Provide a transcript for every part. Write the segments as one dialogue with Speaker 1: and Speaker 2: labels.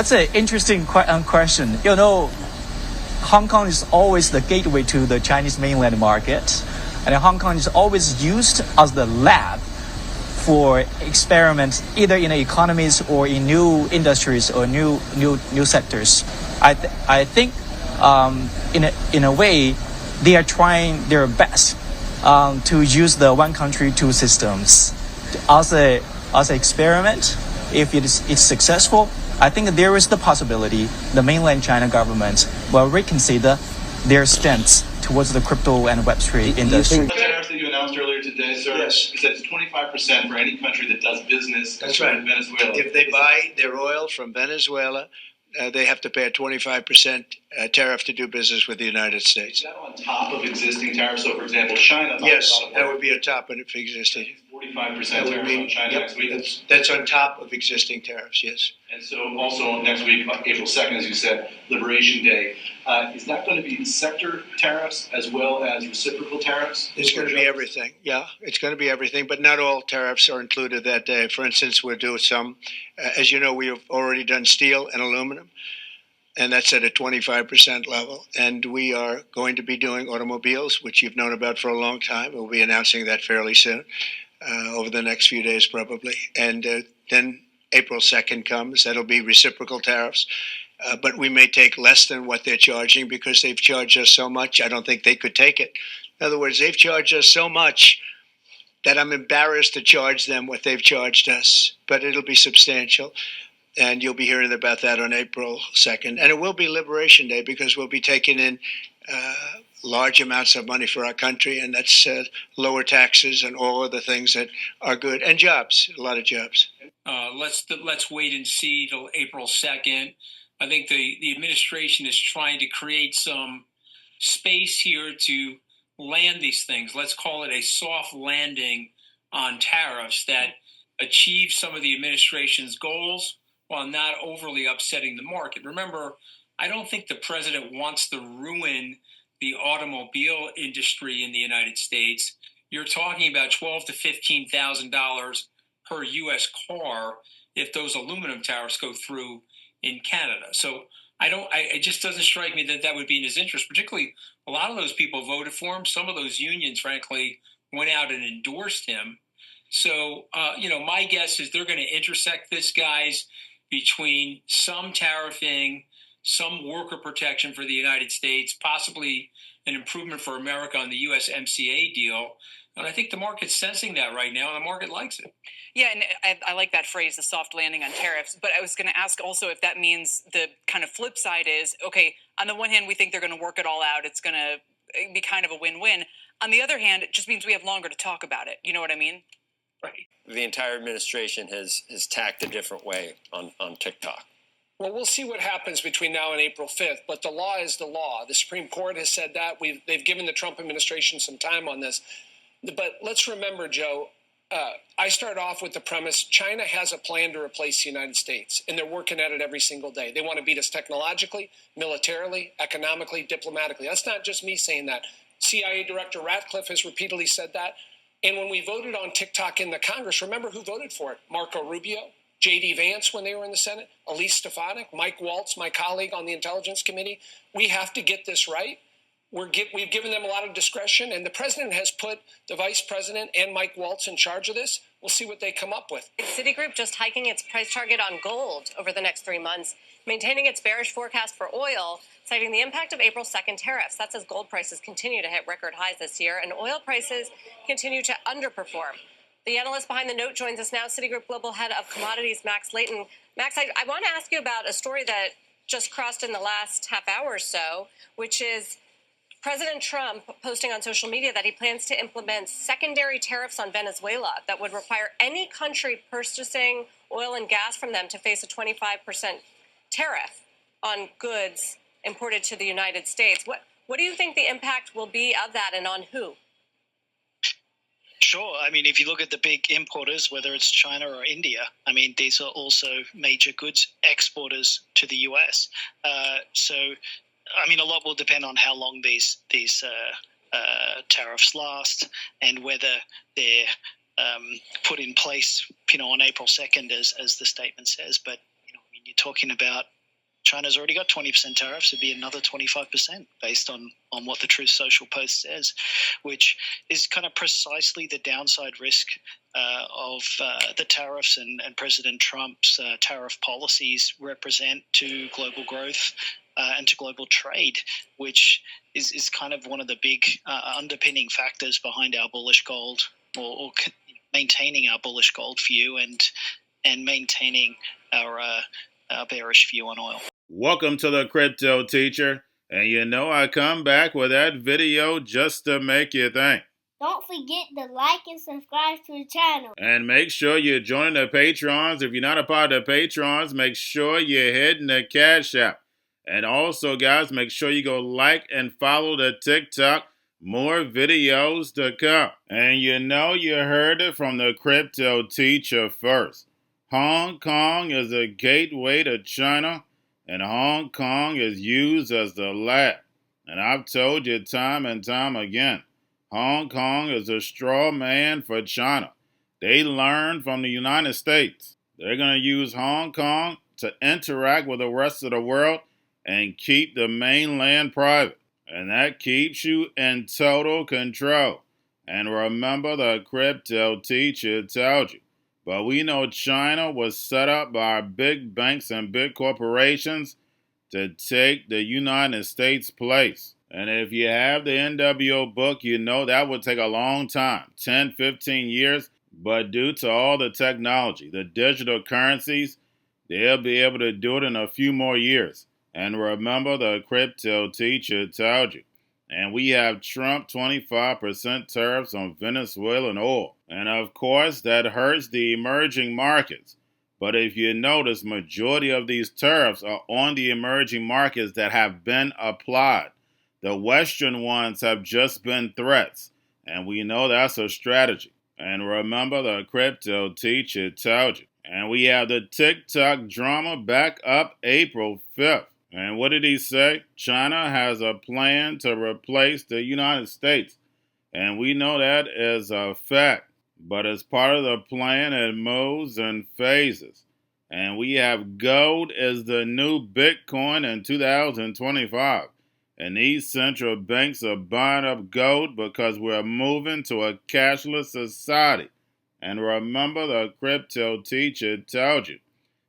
Speaker 1: That's an interesting question. Hong Kong is always the gateway to the Chinese mainland market, and Hong Kong is always used as the lab for experiments, either in economies or in new industries or new sectors. I think in a way they are trying their best to use the one country, two systems as an experiment. If it's successful, I think there is the possibility the mainland China government will reconsider their stance towards the crypto and Web3 industry.
Speaker 2: The tariffs that you announced earlier today, sir,
Speaker 3: yes.
Speaker 2: You said it's 25% for any country that does business
Speaker 3: That's right.
Speaker 2: with Venezuela.
Speaker 3: If they buy their oil from Venezuela, they have to pay a 25% tariff to do business with the United States.
Speaker 2: Is that on top of existing tariffs? So, for example, China.
Speaker 3: Yes, that would be on top of existing.
Speaker 2: 45% tariff on China next week.
Speaker 3: That's on top of existing tariffs, yes.
Speaker 2: And so also next week, April 2nd, as you said, Liberation Day. Is that going to be sector tariffs as well as reciprocal tariffs?
Speaker 3: It's going to be everything. Yeah, it's going to be everything, but not all tariffs are included that day. For instance, we'll do some, as you know, we have already done steel and aluminum, and that's at a 25% level. And we are going to be doing automobiles, which you've known about for a long time. We'll be announcing that fairly soon, over the next few days probably. And then April 2nd comes, that'll be reciprocal tariffs. But we may take less than what they're charging because they've charged us so much. I don't think they could take it. In other words, they've charged us so much that I'm embarrassed to charge them what they've charged us. But it'll be substantial. And you'll be hearing about that on April 2nd. And it will be Liberation Day because we'll be taking in large amounts of money for our country. And that's lower taxes and all of the things that are good. And jobs, a lot of jobs.
Speaker 4: Let's wait and see till April 2nd. I think the administration is trying to create some space here to land these things. Let's call it a soft landing on tariffs that achieve some of the administration's goals while not overly upsetting the market. Remember, I don't think the president wants to ruin the automobile industry in the United States. You're talking about $12,000 to $15,000 per U.S. car if those aluminum tariffs go through in Canada. So it just doesn't strike me that would be in his interest. Particularly, a lot of those people voted for him. Some of those unions, frankly, went out and endorsed him. So, my guess is they're going to intersect this, guys, between some tariffing, some worker protection for the United States, possibly an improvement for America on the USMCA deal. And I think the market's sensing that right now, and the market likes it.
Speaker 5: Yeah, and I like that phrase, the soft landing on tariffs. But I was going to ask also if that means the kind of flip side is, okay, on the one hand, we think they're going to work it all out. It's going to be kind of a win-win. On the other hand, it just means we have longer to talk about it. You know what I mean?
Speaker 4: Right.
Speaker 6: The entire administration has tacked a different way on TikTok.
Speaker 7: Well, we'll see what happens between now and April 5th, but the law is the law. The Supreme Court has said that. They've given the Trump administration some time on this. But let's remember, Joe, I start off with the premise China has a plan to replace the United States, and they're working at it every single day. They want to beat us technologically, militarily, economically, diplomatically. That's not just me saying that. CIA Director Ratcliffe has repeatedly said that. And when we voted on TikTok in the Congress, remember who voted for it? Marco Rubio, J.D. Vance when they were in the Senate, Elise Stefanik, Mike Waltz, my colleague on the Intelligence Committee. We have to get this right. We've given them a lot of discretion, and the president has put the vice president and Mike Waltz in charge of this. We'll see what they come up with.
Speaker 8: Citigroup just hiking its price target on gold over the next 3 months, maintaining its bearish forecast for oil, citing the impact of April 2nd tariffs. That's as gold prices continue to hit record highs this year, and oil prices continue to underperform. The analyst behind the note joins us now, Citigroup Global Head of Commodities, Max Layton. Max, I want to ask you about a story that just crossed in the last half hour or so, which is President Trump posting on social media that he plans to implement secondary tariffs on Venezuela that would require any country purchasing oil and gas from them to face a 25% tariff on goods imported to the United States. What do you think the impact will be of that, and on who?
Speaker 9: Sure. I mean, if you look at the big importers, whether it's China or India, I mean, these are also major goods exporters to the US. So, I mean, a lot will depend on how long these tariffs last and whether they're put in place, on April 2nd, as the statement says. But mean, you're talking about China's already got 20% tariffs. It'd be another 25% based on what the Truth Social post says, which is kind of precisely the downside risk of the tariffs and President Trump's tariff policies represent to global growth and to global trade, which is kind of one of the big underpinning factors behind our bullish gold or maintaining our bullish gold view and maintaining our bearish view on oil.
Speaker 10: Welcome to the Crypto Teacher, and you know I come back with that video just to make you think.
Speaker 11: Don't forget to like and subscribe to the channel.
Speaker 10: And make sure you join the Patrons. If you're not a part of the Patrons, make sure you're hitting the Cash App. And also, guys, make sure you go like and follow the TikTok. More videos to come. And you know you heard it from the Crypto Teacher first. Hong Kong is a gateway to China, and Hong Kong is used as the lab. And I've told you time and time again, Hong Kong is a straw man for China. They learned from the United States. They're going to use Hong Kong to interact with the rest of the world and keep the mainland private. And that keeps you in total control. And remember, the Crypto Teacher told you. But we know China was set up by big banks and big corporations to take the United States' place. And if you have the NWO book, you know that would take a long time, 10, 15 years. But due to all the technology, the digital currencies, they'll be able to do it in a few more years. And remember, the Crypto Teacher told you. And we have Trump 25% tariffs on Venezuelan oil. And of course, that hurts the emerging markets. But if you notice, majority of these tariffs are on the emerging markets that have been applied. The Western ones have just been threats. And we know that's a strategy. And remember, the Crypto Teacher told you. And we have the TikTok drama back up April 5th. And what did he say? China has a plan to replace the United States. And we know that is a fact. But as part of the plan, it moves in phases. And we have gold as the new Bitcoin in 2025. And these central banks are buying up gold because we're moving to a cashless society. And remember, the Crypto Teacher told you.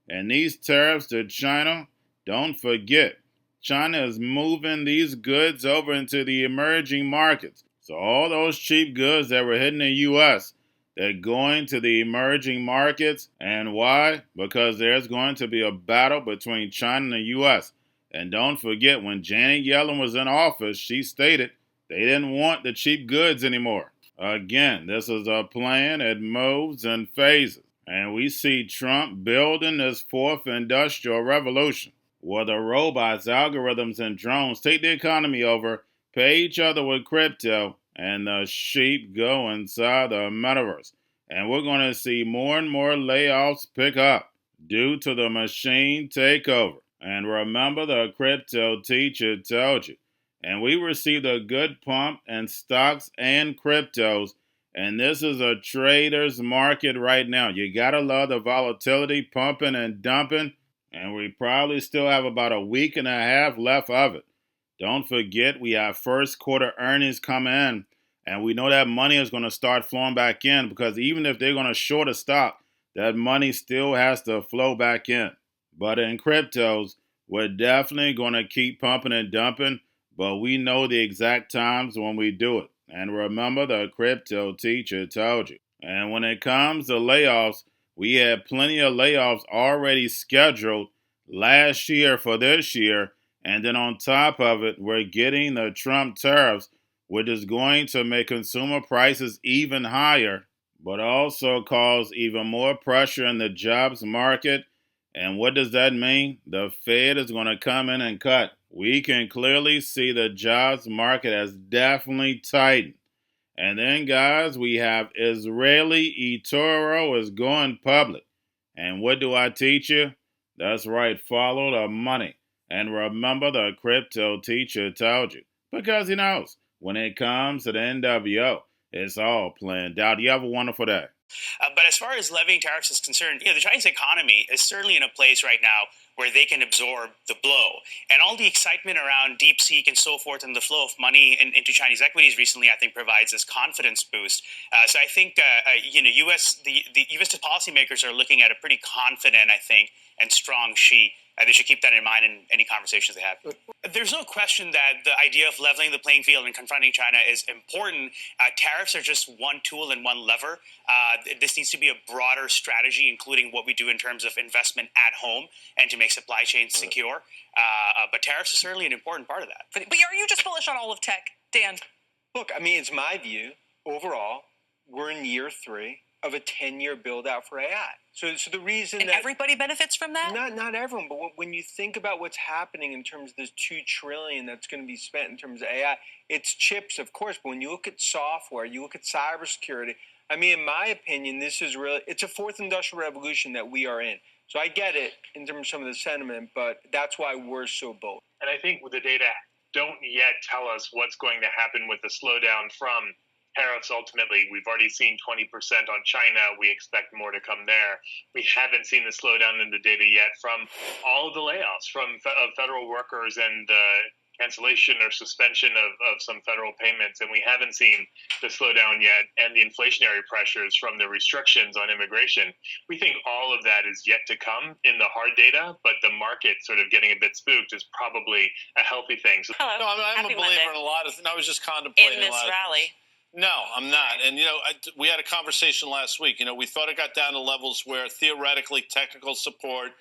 Speaker 10: And these tariffs to China, don't forget, China is moving these goods over into the emerging markets. So all those cheap goods that were hitting the U.S., they're going to the emerging markets. And why? Because there's going to be a battle between China and the U.S. And don't forget, when Janet Yellen was in office, she stated they didn't want the cheap goods anymore. Again, this is a plan. It moves in phases. And we see Trump building this fourth industrial revolution, where the robots, algorithms, and drones take the economy over, pay each other with crypto, and the sheep go inside the metaverse. And we're going to see more and more layoffs pick up due to the machine takeover. And remember, the Crypto Teacher told you. And we received a good pump in stocks and cryptos. And this is a trader's market right now. You got to love the volatility, pumping and dumping. And we probably still have about a week and a half left of it. Don't forget, we have first quarter earnings coming in. And we know that money is going to start flowing back in, because even if they're going to short a stock, that money still has to flow back in. But in cryptos, we're definitely going to keep pumping and dumping. But we know the exact times when we do it. And remember, the Crypto Teacher told you. And when it comes to layoffs, we had plenty of layoffs already scheduled last year for this year. And then on top of it, we're getting the Trump tariffs, which is going to make consumer prices even higher, but also cause even more pressure in the jobs market. And what does that mean? The Fed is going to come in and cut. We can clearly see the jobs market has definitely tightened. And then, guys, we have Israeli eToro is going public. And what do I teach you? That's right, follow the money. And remember, the Crypto Teacher told you. Because he knows, when it comes to the NWO, it's all planned out. You have a wonderful day.
Speaker 12: But as far as levying tariffs is concerned, the Chinese economy is certainly in a place right now where they can absorb the blow. And all the excitement around DeepSeek and so forth and the flow of money into Chinese equities recently, I think, provides this confidence boost. So I think, the U.S. policymakers are looking at a pretty confident, I think, and strong Xi. They should keep that in mind in any conversations they have. There's no question that the idea of leveling the playing field and confronting China is important. Tariffs are just one tool and one lever. This needs to be a broader strategy, including what we do in terms of investment at home and to make supply chains secure. But tariffs are certainly an important part of that.
Speaker 5: But are you just bullish on all of tech, Dan?
Speaker 13: Look, I mean, it's my view, overall, we're in year 3 of a 10-year build-out for AI. So the reason
Speaker 5: and
Speaker 13: that
Speaker 5: everybody benefits from that?
Speaker 13: Not everyone, but when you think about what's happening in terms of this $2 trillion that's going to be spent in terms of AI, it's chips, of course, but when you look at software, you look at cybersecurity, I mean, in my opinion, this is really, it's a fourth industrial revolution that we are in. So I get it in terms of some of the sentiment, but that's why we're so bold.
Speaker 14: And I think the data don't yet tell us what's going to happen with the slowdown from tariffs. Ultimately, we've already seen 20% on China. We expect more to come there. We haven't seen the slowdown in the data yet from all of the layoffs from federal workers and the cancellation or suspension of some federal payments. And we haven't seen the slowdown yet and the inflationary pressures from the restrictions on immigration. We think all of that is yet to come in the hard data, but the market sort of getting a bit spooked is probably a healthy thing. So,
Speaker 15: Hello. No, I'm a believer in a lot of things. I was just contemplating
Speaker 5: in this
Speaker 15: a lot
Speaker 5: rally.
Speaker 15: No, I'm not. And, we had a conversation last week. We thought it got down to levels where theoretically technical support,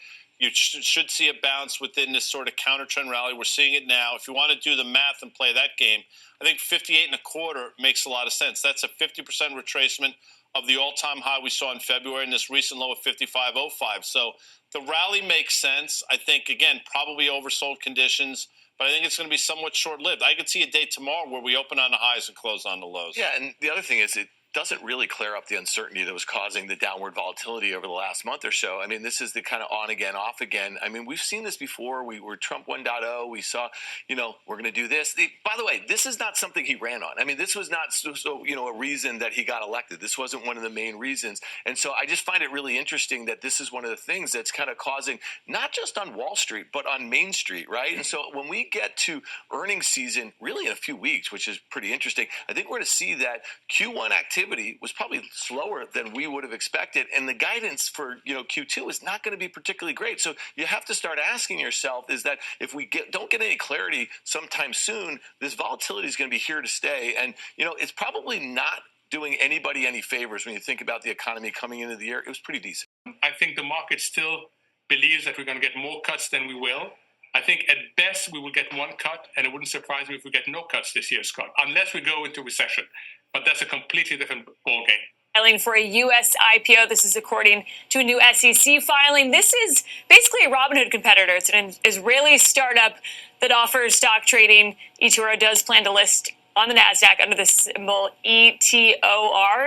Speaker 15: you should see a bounce within this sort of counter trend rally. We're seeing it now. If you want to do the math and play that game, I think 58.25 makes a lot of sense. That's a 50% retracement of the all-time high we saw in February and this recent low of 55.05. So the rally makes sense. I think, again, probably oversold conditions. But I think it's going to be somewhat short-lived. I could see a day tomorrow where we open on the highs and close on the lows.
Speaker 16: Yeah, and the other thing is it doesn't really clear up the uncertainty that was causing the downward volatility over the last month or so. I mean, this is the kind of on again, off again. I mean, we've seen this before. We were Trump 1.0. We saw, we're going to do this. By the way, this is not something he ran on. I mean, this was not a reason that he got elected. This wasn't one of the main reasons. And so I just find it really interesting that this is one of the things that's kind of causing, not just on Wall Street, but on Main Street, right? And so when we get to earnings season, really in a few weeks, which is pretty interesting, I think we're going to see that Q1 activity was probably slower than we would have expected. And the guidance for, Q2 is not going to be particularly great. So you have to start asking yourself is that if we don't get any clarity sometime soon, this volatility is going to be here to stay. And, it's probably not doing anybody any favors when you think about the economy coming into the year. It was pretty decent.
Speaker 17: I think the market still believes that we're going to get more cuts than we will. I think at best we will get one cut, and it wouldn't surprise me if we get no cuts this year, Scott, unless we go into recession. But that's a completely different ballgame.
Speaker 5: Filing for a U.S. IPO. This is according to a new SEC filing. This is basically a Robinhood competitor. It's an Israeli startup that offers stock trading. eToro does plan to list on the NASDAQ under the symbol ETOR.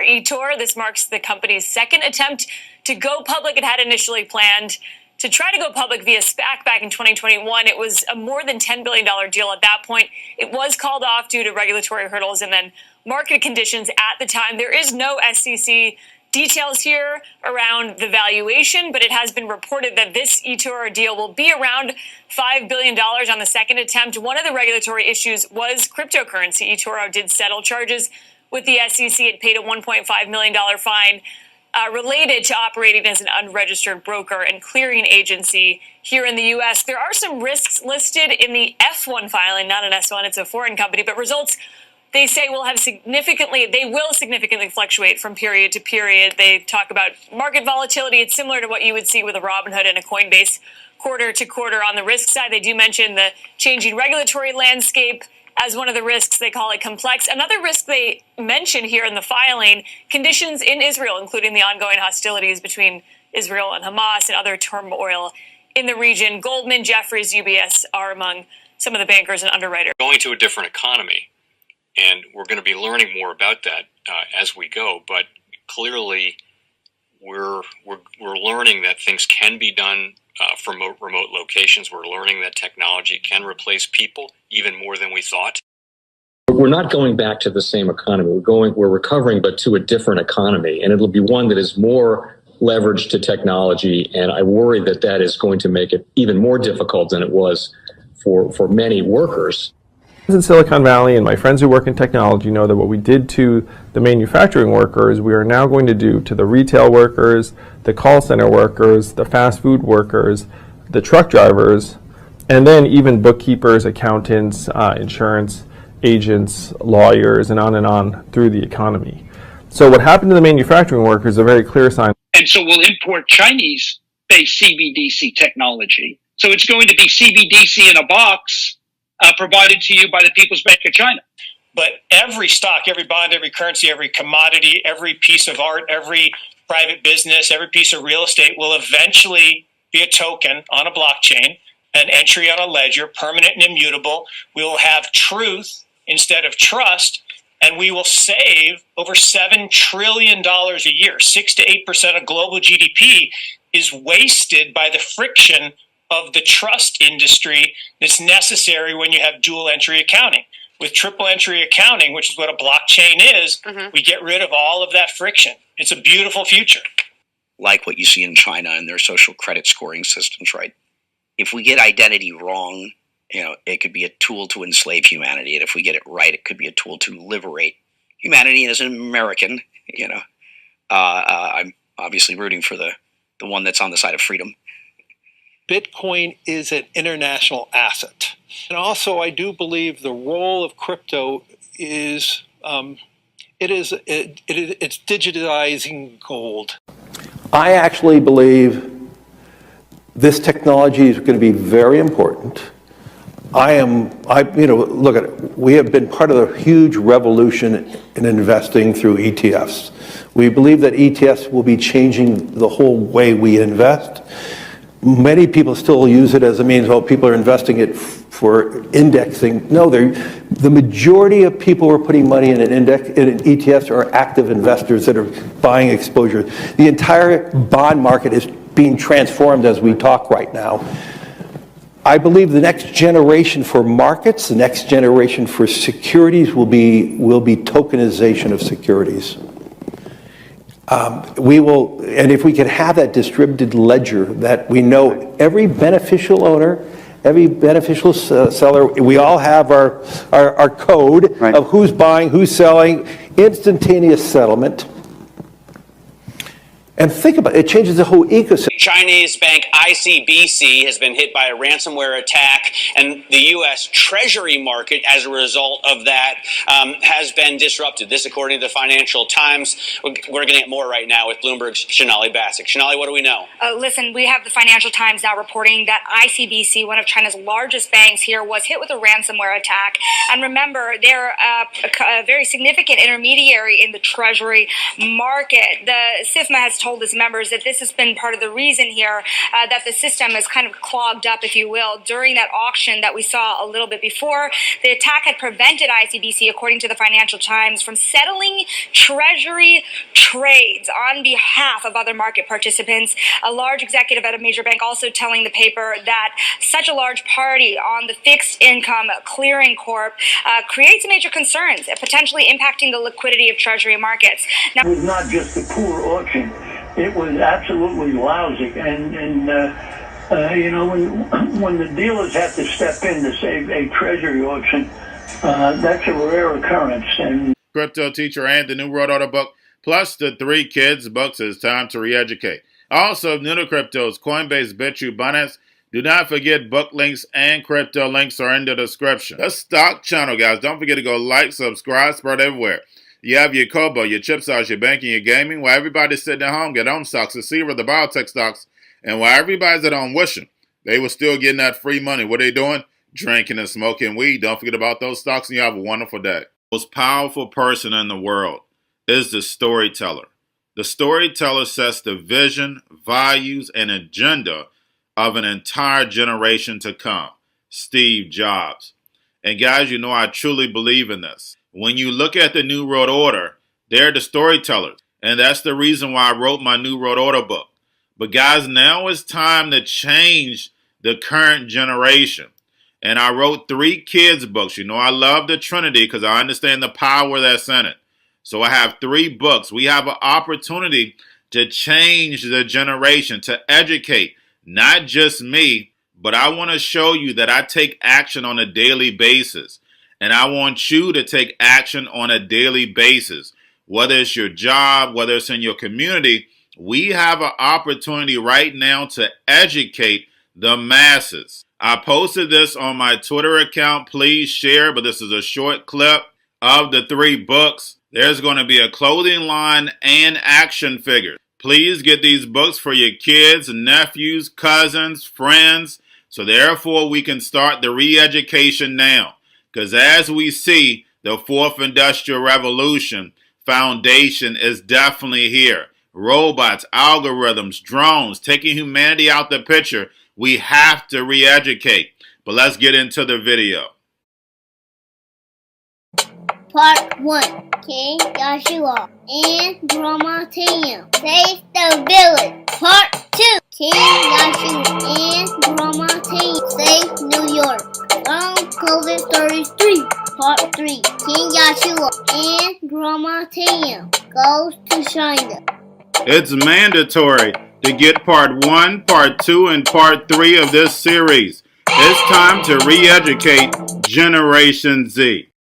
Speaker 5: eToro. This marks the company's second attempt to go public. It had initially planned to try to go public via SPAC back in 2021. It was a more than $10 billion deal at that point. It was called off due to regulatory hurdles and then market conditions at the time. There is no SEC details here around the valuation, but it has been reported that this eToro deal will be around $5 billion on the second attempt. One of the regulatory issues was cryptocurrency. eToro did settle charges with the SEC. It paid a $1.5 million fine related to operating as an unregistered broker and clearing agency here in the U.S. There are some risks listed in the F1 filing, not an S1, it's a foreign company, but results they say will significantly fluctuate from period to period. They talk about market volatility. It's similar to what you would see with a Robinhood and a Coinbase quarter to quarter. On the risk side, they do mention the changing regulatory landscape as one of the risks. They call it complex. Another risk they mention here in the filing, conditions in Israel, including the ongoing hostilities between Israel and Hamas and other turmoil in the region. Goldman, Jefferies, UBS are among some of the bankers and underwriters.
Speaker 18: Going to a different economy, and we're going to be learning more about that as we go. But clearly, we're learning that things can be done from remote locations. We're learning that technology can replace people even more than we thought.
Speaker 19: We're not going back to the same economy. We're recovering, but to a different economy, and it'll be one that is more leverage to technology, and I worry that that is going to make it even more difficult than it was for many workers.
Speaker 20: In Silicon Valley, and my friends who work in technology know that what we did to the manufacturing workers, we are now going to do to the retail workers, the call center workers, the fast food workers, the truck drivers, and then even bookkeepers, accountants, insurance agents, lawyers, and on through the economy. So what happened to the manufacturing workers is a very clear sign.
Speaker 21: And so we'll import Chinese-based CBDC technology. So it's going to be CBDC in a box provided to you by the People's Bank of China.
Speaker 22: But every stock, every bond, every currency, every commodity, every piece of art, every private business, every piece of real estate will eventually be a token on a blockchain, an entry on a ledger, permanent and immutable. We will have truth instead of trust, and we will save over $7 trillion a year. 6 to 8% of global GDP is wasted by the friction of the trust industry that's necessary when you have dual entry accounting. With triple entry accounting, which is what a blockchain is, we get rid of all of that friction. It's a beautiful future.
Speaker 23: Like what you see in China and their social credit scoring systems, right? If we get identity wrong, it could be a tool to enslave humanity. And if we get it right, it could be a tool to liberate humanity. And as an American, I'm obviously rooting for the one that's on the side of freedom.
Speaker 24: Bitcoin is an international asset. And also, I do believe the role of crypto is, it's digitizing gold.
Speaker 25: I actually believe this technology is going to be very important. Look at it. We have been part of the huge revolution in investing through ETFs. We believe that ETFs will be changing the whole way we invest. Many people still use it as a means, people are investing it for indexing. No, the majority of people who are putting money in ETFs are active investors that are buying exposure. The entire bond market is being transformed as we talk right now. I believe the next generation for markets, the next generation for securities will be tokenization of securities. And if we can have that distributed ledger that we know every beneficial owner, every beneficial seller, we all have our code of who's buying, who's selling, instantaneous settlement. And think about it, it changes the whole ecosystem.
Speaker 26: Chinese bank ICBC has been hit by a ransomware attack, and the U.S. Treasury market, as a result of that, has been disrupted. This, according to the Financial Times. We're going to get more right now with Bloomberg's Shonali Bassick. Shonali, what do we know?
Speaker 27: Listen, we have the Financial Times now reporting that ICBC, one of China's largest banks here, was hit with a ransomware attack. And remember, they're a very significant intermediary in the Treasury market. The SIFMA has told its members that this has been part of the reason here that the system is kind of clogged up, if you will, during that auction that we saw a little bit before. The attack had prevented ICBC, according to the Financial Times, from settling Treasury trades on behalf of other market participants. A large executive at a major bank also telling the paper that such a large party on the fixed income clearing corp creates major concerns, potentially impacting the liquidity of Treasury markets. Now,
Speaker 28: it was not just a poor auction. It was absolutely lousy, and when the dealers have to step in to save a treasury auction, that's a rare occurrence. And
Speaker 10: Cryptoteacher and the New World Order book, plus the 3 kids books. It's time to re-educate. Also, new to cryptos, Coinbase, Bitrue, Binance. Do not forget book links and crypto links are in the description. The stock channel, guys. Don't forget to go like, subscribe, spread everywhere. You have your Kobo, your chip stocks, your banking, your gaming. While everybody's sitting at home, get home stocks, the Seaver, the biotech stocks. And while everybody's at home wishing, they were still getting that free money. What are they doing? Drinking and smoking weed. Don't forget about those stocks, and you have a wonderful day. The most powerful person in the world is the storyteller. The storyteller sets the vision, values, and agenda of an entire generation to come. Steve Jobs. And guys, I truly believe in this. When you look at the New World Order, they're the storytellers. And that's the reason why I wrote my New World Order book. But guys, now it's time to change the current generation. And I wrote 3 kids books. I love the Trinity because I understand the power that's in it. So I have 3 books. We have an opportunity to change the generation, to educate not just me, but I want to show you that I take action on a daily basis. And I want you to take action on a daily basis. Whether it's your job, whether it's in your community, we have an opportunity right now to educate the masses. I posted this on my Twitter account. Please share, but this is a short clip of the 3 books. There's going to be a clothing line and action figures. Please get these books for your kids, nephews, cousins, friends, so therefore we can start the re-education now. Because as we see, the 4th Industrial Revolution foundation is definitely here. Robots, algorithms, drones, taking humanity out the picture. We have to re-educate. But let's get into the video.
Speaker 11: Part 1. King Joshua and Grandma Tam save the village. Part 2. King Joshua and Grandma Tam save New York from COVID-33. Part 3. King Joshua and Grandma Tam goes to China.
Speaker 10: It's mandatory to get part 1, part 2, and part 3 of this series. It's time to re-educate Generation Z.